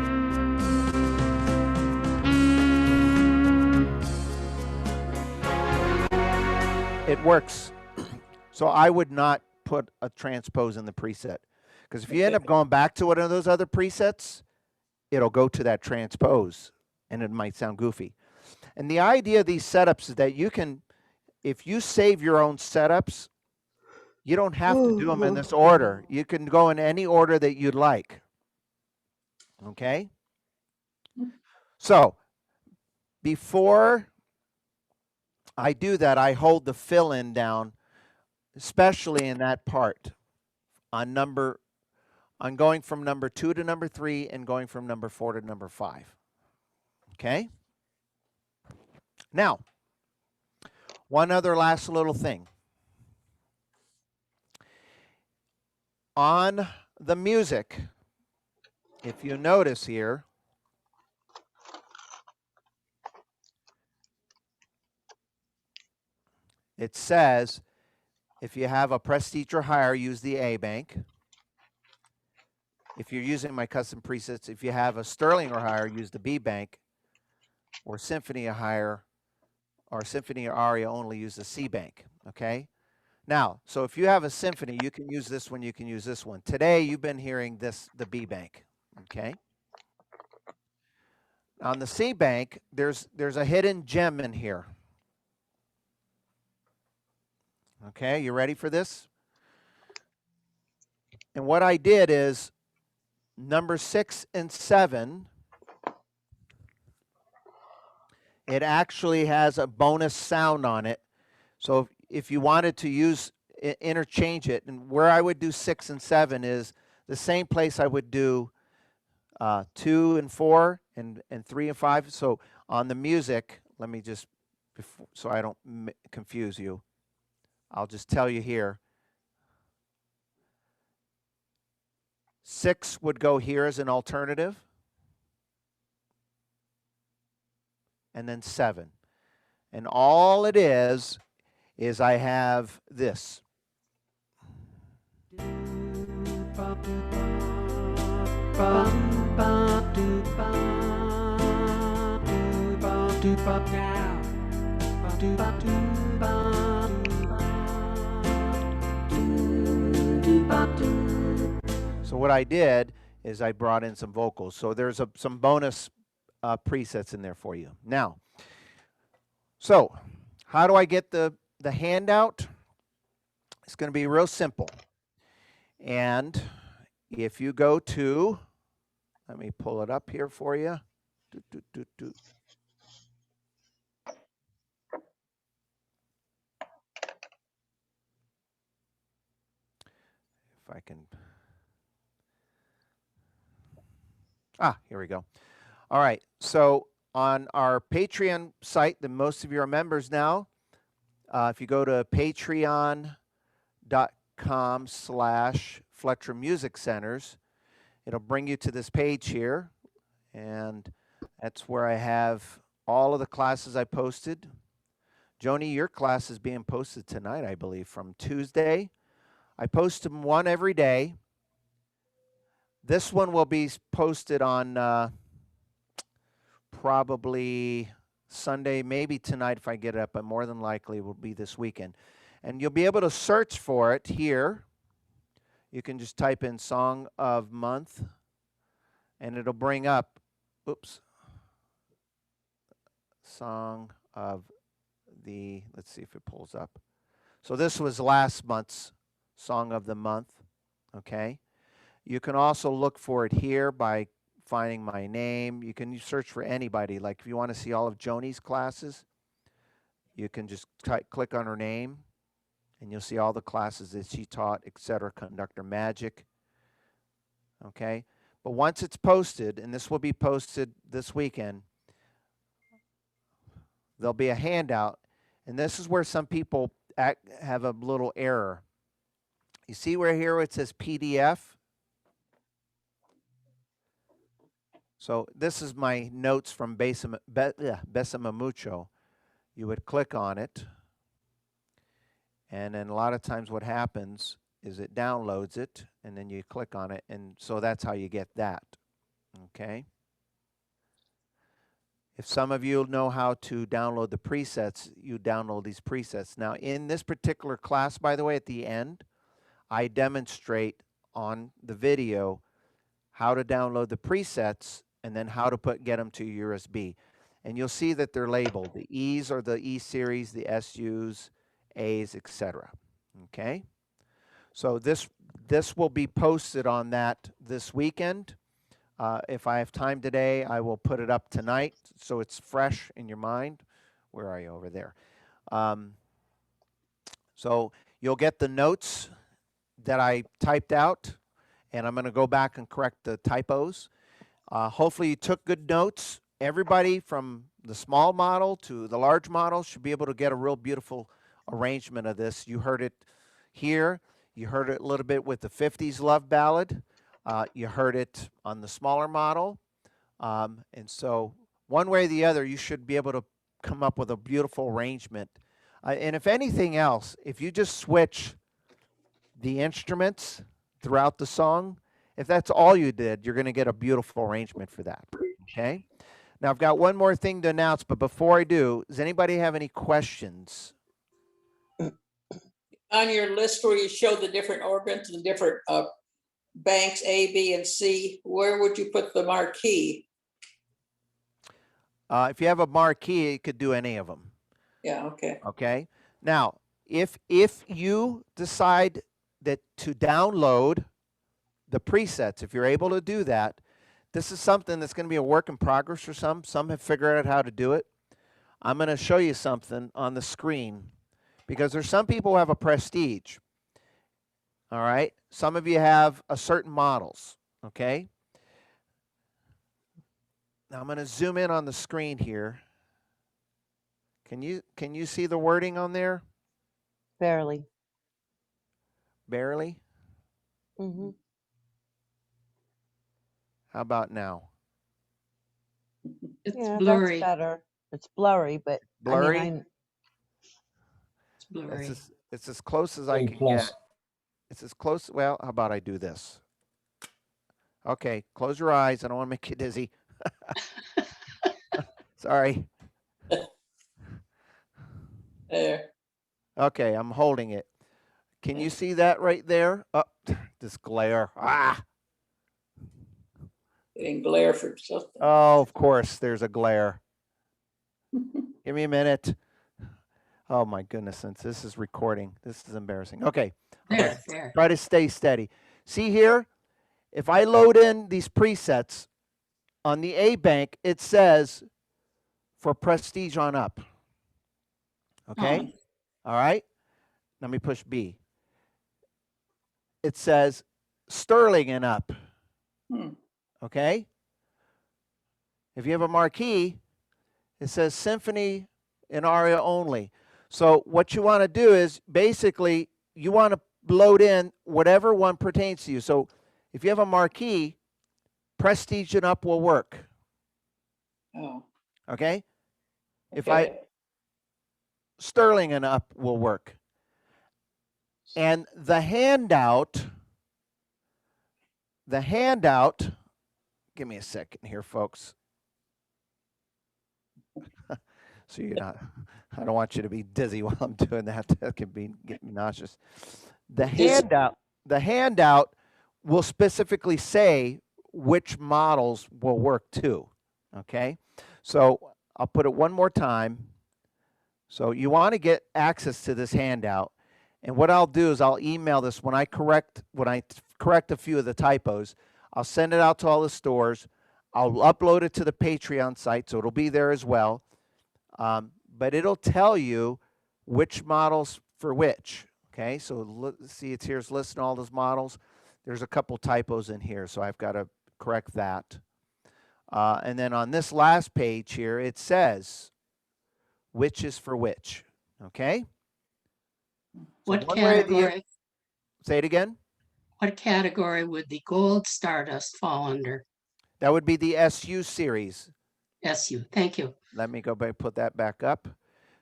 It works. So I would not put a transpose in the preset. Because if you end up going back to one of those other presets, it'll go to that transpose, and it might sound goofy. And the idea of these setups is that you can, if you save your own setups, you don't have to do them in this order. You can go in any order that you'd like. Okay? So, before I do that, I hold the fill-in down, especially in that part, on going from number 2 to number 3 and going from number 4 to number 5. Okay? Now, one other last little thing. On the music, if you notice here, it says if you have a Prestige or higher, use the A bank. If you're using my custom presets, if you have a Sterling or higher, use the B bank, or Symphony or higher, or Symphony or aria only, use the C bank, okay? Now, so if you have a Symphony, you can use this one, you can use this one. Today, you've been hearing the B bank, okay? On the C bank, there's a hidden gem in here. Okay, you ready for this? And what I did is, number 6 and 7, it actually has a bonus sound on it. So if you wanted to interchange it, and where I would do 6 and 7 is the same place I would do 2 and 4 and 3 and 5. So on the music, let me just, so I don't confuse you, I'll just tell you here. 6 would go here as an alternative. And then 7. And all it is I have this. So what I did is I brought in some vocals. So there's some bonus presets in there for you. Now, so how do I get the handout? It's going to be real simple. And if you go to, let me pull it up here for you. If I can. Here we go. All right, so on our Patreon site, that most of you are members now, if you go to patreon.com/Phil Fletcher Music Centers. It'll bring you to this page here, and that's where I have all of the classes I posted. Joni, your class is being posted tonight, I believe, from Tuesday. I post them one every day. This one will be posted on probably Sunday, maybe tonight if I get it up, but more than likely it will be this weekend. And you'll be able to search for it here. You can just type in Song of Month, and it'll bring up, oops, Song of the, let's see if it pulls up. So this was last month's Song of the Month, okay? You can also look for it here by finding my name. You can search for anybody. Like if you want to see all of Joni's classes, you can just click on her name, and you'll see all the classes that she taught, etc. Conductor Magic, okay? But once it's posted, and this will be posted this weekend, there'll be a handout, and this is where some people have a little error. You see where here it says PDF? So this is my notes from Besame Mucho. You would click on it, and then a lot of times what happens is it downloads it, and then you click on it, and so that's how you get that, okay? If some of you know how to download the presets, you download these presets. Now, in this particular class, by the way, at the end, I demonstrate on the video how to download the presets and then how to get them to USB. And you'll see that they're labeled. The E's are the E series, the SUs, A's, etc. Okay? So this will be posted on that this weekend. If I have time today, I will put it up tonight so it's fresh in your mind. Where are you? Over there. So you'll get the notes that I typed out, and I'm going to go back and correct the typos. Hopefully you took good notes. Everybody from the small model to the large model should be able to get a real beautiful arrangement of this. You heard it here. You heard it a little bit with the 50s love ballad. You heard it on the smaller model. And so one way or the other, you should be able to come up with a beautiful arrangement. And if anything else, if you just switch the instruments throughout the song, if that's all you did, you're going to get a beautiful arrangement for that, okay? Now, I've got one more thing to announce, but before I do, does anybody have any questions? On your list where you show the different organs and different banks, A, B, and C, where would you put the marquee? If you have a marquee, you could do any of them. Yeah, okay. Okay. Now, if you decide that to download the presets, if you're able to do that, this is something that's going to be a work in progress for some. Some have figured out how to do it. I'm going to show you something on the screen because there's some people who have a Prestige. All right. Some of you have a certain models. Okay. Now I'm going to zoom in on the screen here. Can you see the wording on there? Barely. Barely? Mm-hmm. How about now? It's Yeah, blurry. that's better. It's blurry, but Blurry? I mean, It's blurry. It's as close as I can get. It's as close. Well, how about I do this? Okay, close your eyes. I don't want to make you dizzy. Sorry. There. Okay, I'm holding it. Can you see that right there? Oh, this glare. Ah. Getting glare for something. Oh, of course, there's a glare. Give me a minute. Oh my goodness, since this is recording, this is embarrassing. Okay, There, there. try to stay steady. See here, if I load in these presets on the A bank, it says for Prestige on up. Okay, all right. Let me push B. It says Sterling and up. Hmm. Okay. If you have a marquee, it says Symphony and Aria only. So what you want to do is basically you want to load in whatever one pertains to you. So if you have a marquee, Prestige and up will work. Oh, Okay. If I okay. Sterling and up will work. And the handout, give me a second here, folks. So you're not, I don't want you to be dizzy while I'm doing that. That can get me nauseous. The handout will specifically say which models will work too. Okay. So I'll put it one more time. So you want to get access to this handout. And what I'll do is I'll email this when I correct a few of the typos. I'll send it out to all the stores. I'll upload it to the Patreon site, so it'll be there as well. But it'll tell you which models for which. Okay, so see, here's listing all those models. There's a couple typos in here, so I've got to correct that. And then on this last page here, it says which is for which. Okay. So What one way or the other- category, Say it again. what category would the gold Stardust fall under? That would be the SU series. SU, thank you. Let me go back, put that back up.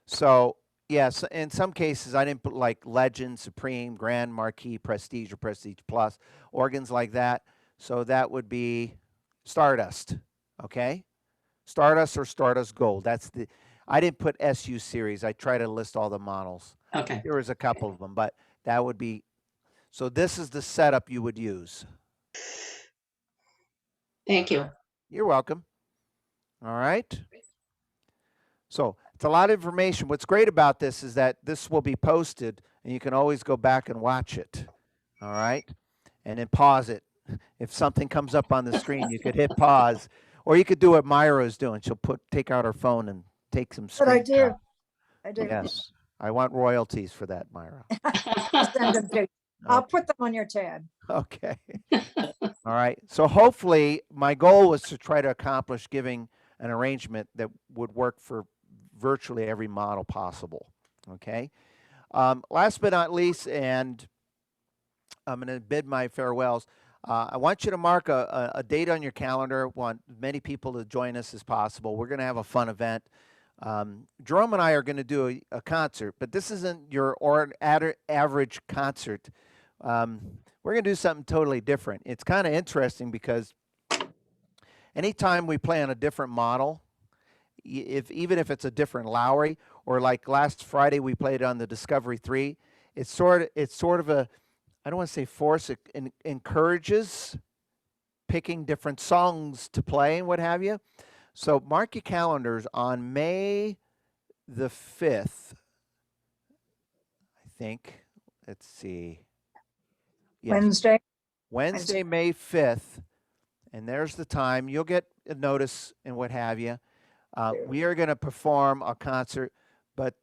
So yes, in some cases I didn't put like Legend, Supreme, Grand, Marquee, Prestige, or Prestige Plus, organs like that. So that would be Stardust. Okay, Stardust or Stardust Gold. That's the. I didn't put SU series. I try to list all the models. Okay, There was a couple of them, but that would be. So this is the setup you would use. thank you. You're welcome. All right. So it's a lot of information. What's great about this is that this will be posted and you can always go back and watch it. All right. And then pause it. If something comes up on the screen, you could hit pause, or you could do what Myra's doing. She'll take out her phone and take some But I do. screenshots. I do. Yes. I want royalties for that, Myra. I'll send them to you. I'll put them on your tab. Okay. All right. So hopefully my goal was to try to accomplish giving an arrangement that would work for virtually every model possible. Okay. Last but not least, and I'm going to bid my farewells. I want you to mark a date on your calendar. Want many people to join us as possible. We're going to have a fun event. Jerome and I are going to do a concert, but this isn't your average concert. We're going to do something totally different. It's kind of interesting because anytime we play on a different model, even if it's a different Lowry, or like last Friday we played on the Discovery 3, it's sort of a, I don't want to say force, it encourages picking different songs to play and what have you. So mark your calendars on May the 5th, I think. Let's see. Yes. Wednesday, May 5th. And there's the time. You'll get a notice and what have you. We are going to perform a concert, but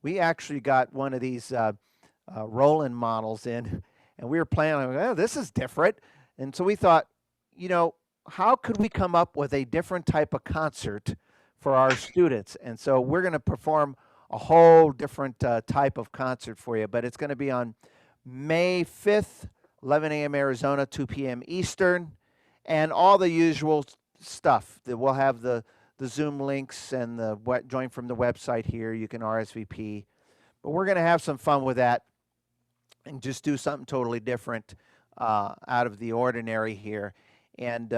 we actually got one of these Roland models in, and we were playing, oh, this is different. And so we thought, you know, how could we come up with a different type of concert for our students? And so we're going to perform a whole different type of concert for you, but it's going to be on May 5th, 11 a.m. Arizona, 2 p.m. Eastern, and all the usual stuff. That we'll have the Zoom links and the join from the website here. You can RSVP, but we're going to have some fun with that and just do something totally different out of the ordinary here. And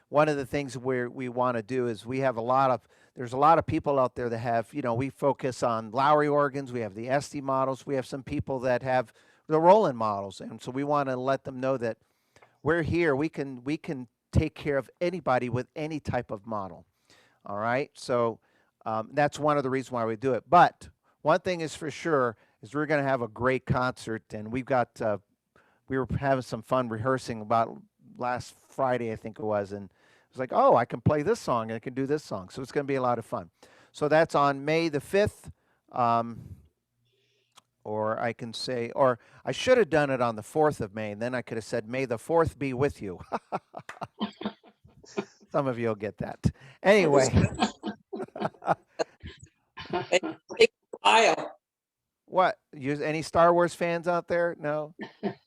one of the things we want to do is there's a lot of people out there that have, you know, we focus on Lowry organs, we have the SD models, we have some people that have the Roland models. And so we want to let them know that we're here. We can take care of anybody with any type of model. All right. So that's one of the reasons why we do it. But one thing is for sure is we're going to have a great concert, and we were having some fun rehearsing about last Friday, I think it was, and it was like, oh, I can play this song and I can do this song. So it's going to be a lot of fun. So that's on May the 5th. Or I can say, or I should have done it on the 4th of May, and then I could have said, May the 4th be with you. Some of you will get that. Anyway. Take a while. What? Any Star Wars fans out there? No.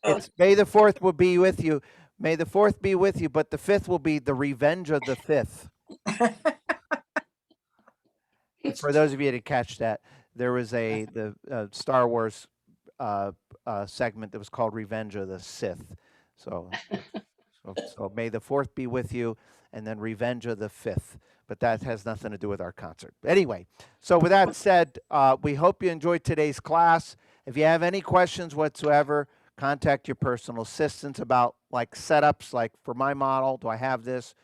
It's May the 4th will be with you. May the 4th be with you, but the 5th will be the Revenge of the 5th. For those of you that catch that, there was the Star Wars segment that was called Revenge of the Sith. So May the 4th be with you, and then Revenge of the 5th. But that has nothing to do with our concert. Anyway, so with that said, we hope you enjoyed today's class. If you have any questions whatsoever, contact your personal assistants about like setups, like for my model, do I have this,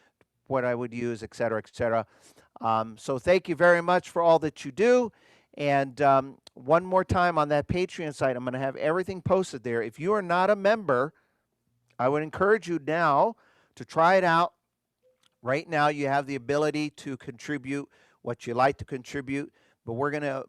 what I would use, et cetera, et cetera. So thank you very much for all that you do. And one more time on that Patreon site, I'm going to have everything posted there. If you are not a member, I would encourage you now to try it out. Right now, you have the ability to contribute what you like to contribute, but we're gonna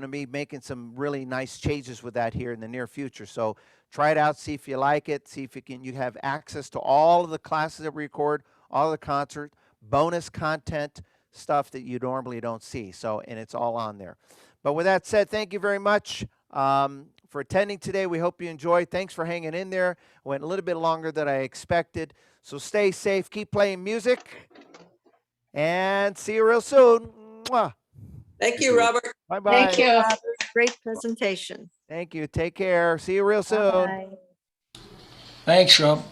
be making some really nice changes with that here in the near future. So try it out, see if you like it, see if you have access to all of the classes that we record, all the concert, bonus content, stuff that you normally don't see. So, and it's all on there. But with that said, thank you very much for attending today. We hope you enjoyed. Thanks for hanging in there. Went a little bit longer than I expected. So stay safe, keep playing music, and see you real soon. Mwah. Thank you, Robert. Bye-bye. Thank you. Great presentation. Thank you. Take care. See you real soon. Bye. Thanks, Rob.